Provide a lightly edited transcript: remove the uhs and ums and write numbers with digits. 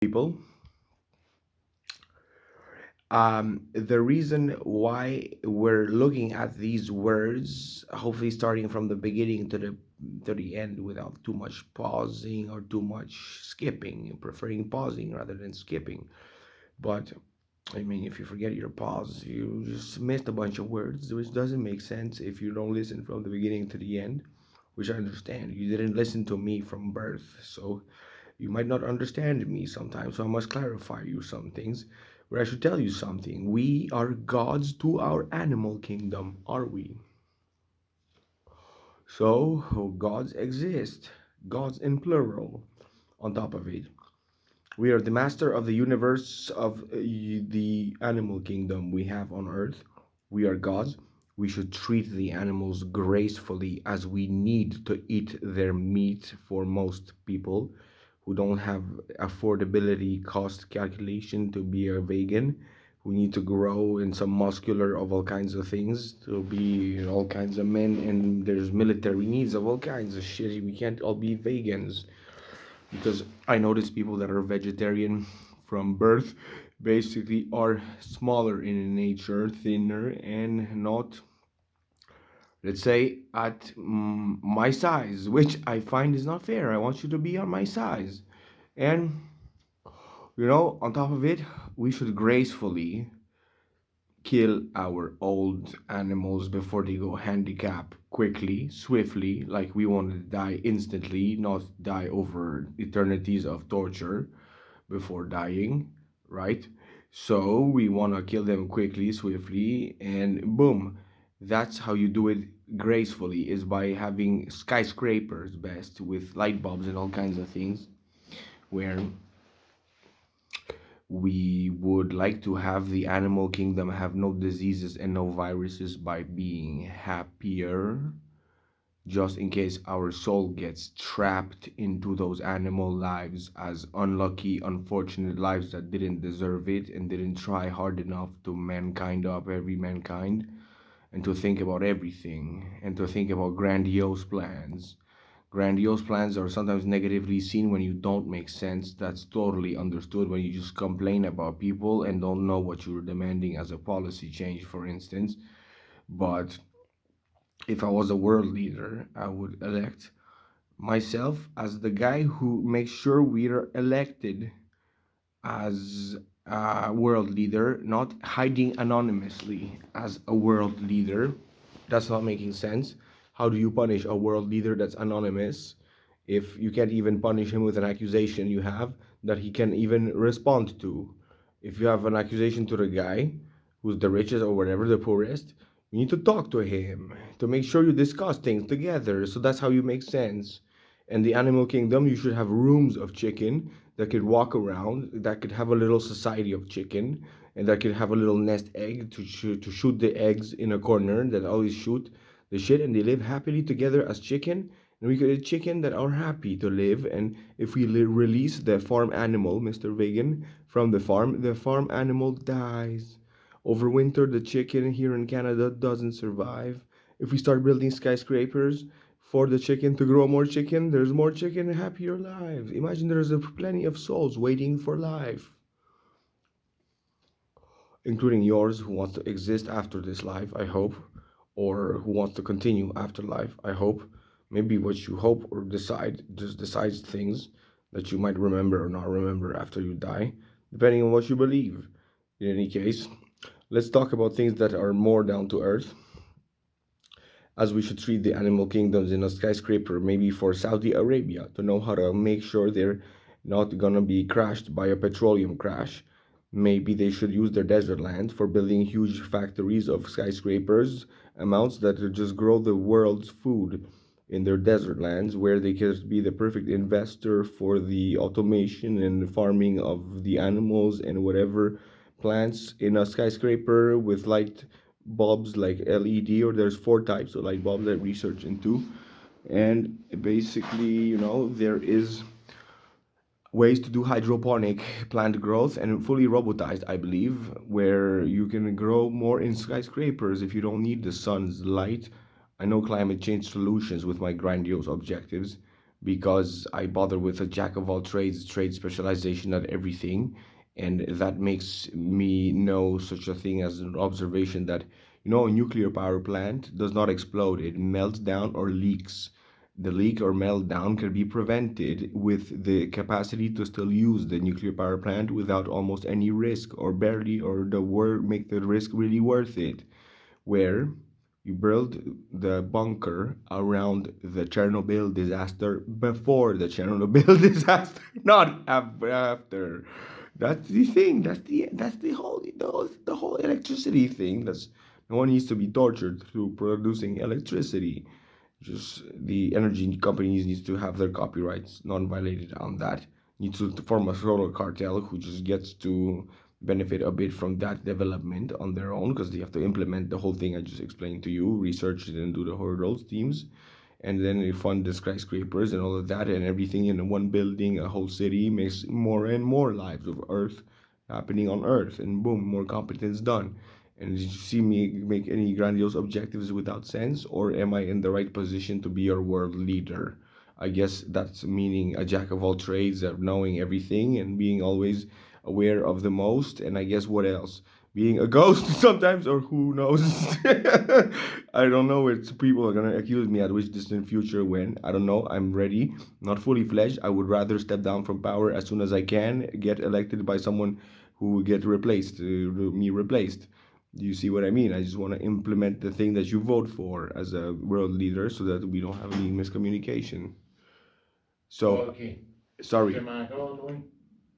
People. The reason why we're looking at these words, hopefully starting from the beginning to the end without too much pausing or too much skipping, preferring pausing rather than skipping. But I mean, if you forget your pause, you just missed a bunch of words, which doesn't make sense if you don't listen from the beginning to the end, which I understand. You didn't listen to me from birth, so you might not understand me sometimes, so I must clarify you some things. Where I should tell you something. We are gods to our animal kingdom, are we? So, gods exist. Gods in plural, on top of it. We are the master of the universe of the animal kingdom we have on earth. We are gods. We should treat the animals gracefully as we need to eat their meat for most people who don't have affordability cost calculation to be a vegan, who need to grow in some muscular of all kinds of things to be all kinds of men, and there's military needs of all kinds of shit. We can't all be vegans because I notice people that are vegetarian from birth basically are smaller in nature, thinner, and not, let's say, at my size, which I find is not fair. I want you to be on my size. And, on top of it, we should gracefully kill our old animals before they go handicap quickly, swiftly, like we want to die instantly, not die over eternities of torture before dying, right? So we want to kill them quickly, swiftly, and boom. That's how you do it gracefully, is by having skyscrapers best with light bulbs and all kinds of things where we would like to have the animal kingdom have no diseases and no viruses by being happier, just in case our soul gets trapped into those animal lives as unlucky, unfortunate lives that didn't deserve it and didn't try hard enough to mankind up every mankind, and to think about everything and to think about grandiose plans. Grandiose plans are sometimes negatively seen when you don't make sense. That's totally understood when you just complain about people and don't know what you're demanding as a policy change, for instance. But if I was a world leader, I would elect myself as the guy who makes sure we are elected as a world leader, not hiding anonymously as a world leader. That's not making sense. How do you punish a world leader that's anonymous if you can't even punish him with an accusation you have that he can even respond to? If you have an accusation to the guy who's the richest or whatever, the poorest, you need to talk to him to make sure you discuss things together. So that's how you make sense. In the animal kingdom, you should have rooms of chicken that could walk around, that could have a little society of chicken, and that could have a little nest egg to shoot the eggs in a corner that always shoot the shit, and they live happily together as chicken. And we could eat chicken that are happy to live. And if we release the farm animal, Mr. Vegan, from the farm animal dies. Overwinter, the chicken here in Canada doesn't survive. If we start building skyscrapers for the chicken to grow more chicken, there's more chicken, happier lives. Imagine there's plenty of souls waiting for life, including yours who wants to exist after this life, I hope, or who wants to continue after life, I hope. Maybe what you hope or decide just decides things that you might remember or not remember after you die, depending on what you believe. In any case, let's talk about things that are more down to earth, as we should treat the animal kingdoms in a skyscraper, maybe for Saudi Arabia, to know how to make sure they're not gonna be crashed by a petroleum crash. Maybe they should use their desert land for building huge factories of skyscrapers, amounts that would just grow the world's food in their desert lands, where they could be the perfect investor for the automation and farming of the animals and whatever plants in a skyscraper with light bulbs like LED, or there's four types of light bulbs that I research into. And basically, there is ways to do hydroponic plant growth and fully robotized, I believe, where you can grow more in skyscrapers if you don't need the sun's light. I know climate change solutions with my grandiose objectives, because I bother with a jack of all trades, trade specialization at everything. And that makes me know such a thing as an observation that, a nuclear power plant does not explode, it melts down or leaks. The leak or meltdown can be prevented with the capacity to still use the nuclear power plant without almost any risk or barely, or the word make the risk really worth it, where you build the bunker around the Chernobyl disaster before the Chernobyl disaster, not after. That's the thing. That's the whole electricity thing. That's no one needs to be tortured through producing electricity. Just the energy companies needs to have their copyrights non-violated on that. Needs to form a sort of cartel who just gets to benefit a bit from that development on their own because they have to implement the whole thing I just explained to you, research it and do the hurdles teams, and then they fund the skyscrapers and all of that and everything in one building, a whole city makes more and more lives of Earth happening on Earth, and boom, more competence done. And did you see me make any grandiose objectives without sense, or am I in the right position to be your world leader? I guess that's meaning a jack of all trades, of knowing everything and being always aware of the most. And I guess what else? Being a ghost sometimes, or who knows? I don't know. It's people are gonna accuse me at which distant future when. I don't know. I'm ready, not fully fledged. I would rather step down from power as soon as I can, get elected by someone who will get replaced, me replaced. Do you see what I mean? I just want to implement the thing that you vote for as a world leader so that we don't have any miscommunication. So, Okay. sorry. Mr. Marco,